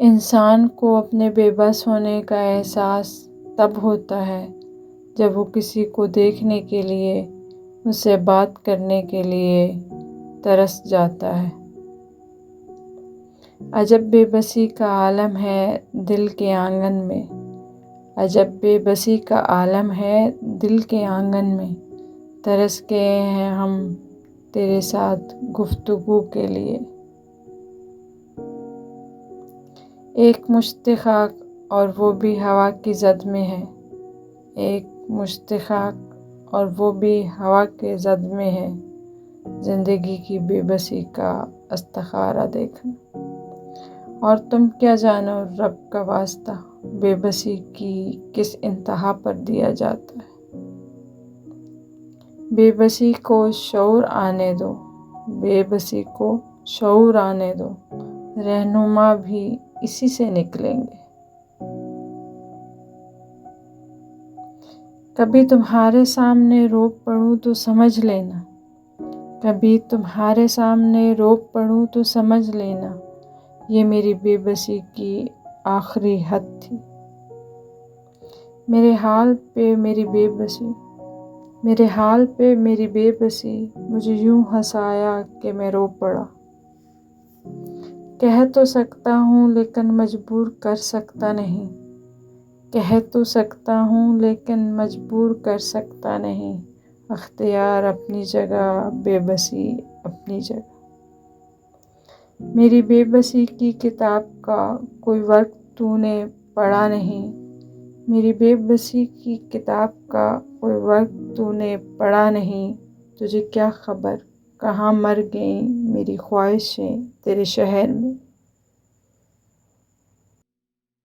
انسان کو اپنے بے بس ہونے کا احساس تب ہوتا ہے جب وہ کسی کو دیکھنے کے لیے، اس سے بات کرنے کے لیے ترس جاتا ہے۔ عجب بے بسی کا عالم ہے دل کے آنگن میں، عجب بے بسی کا عالم ہے دل کے آنگن میں، ترس گئے ہیں ہم تیرے ساتھ گفتگو کے لیے۔ ایک مشت خاک اور وہ بھی ہوا کی زد میں ہے، ایک مشت خاک اور وہ بھی ہوا کے زد میں ہے، زندگی کی بے بسی کا استخارہ دیکھنا۔ اور تم کیا جانو رب کا واسطہ، بے بسی کی کس انتہا پر دیا جاتا ہے۔ بے بسی کو شعور آنے دو، بے بسی کو شعور آنے دو، رہنما بھی اسی سے نکلیں گے۔ کبھی تمہارے سامنے رو پڑوں تو سمجھ لینا، کبھی تمہارے سامنے رو پڑوں تو سمجھ لینا، یہ میری بے بسی کی آخری حد تھی۔ میرے حال پہ میری بے بسی، میرے حال پہ میری بے بسی مجھے یوں ہنسایا کہ میں رو پڑا۔ کہہ تو سکتا ہوں لیکن مجبور کر سکتا نہیں، کہہ تو سکتا ہوں لیکن مجبور کر سکتا نہیں، اختیار اپنی جگہ، بے بسی اپنی جگہ۔ میری بے بسی کی کتاب کا کوئی ورق تو نے پڑھا نہیں، میری بے بسی کی کتاب کا کوئی ورق تو نے پڑھا نہیں، تجھے کیا خبر کہاں مر گئیں میری خواہشیں تیرے شہر میں۔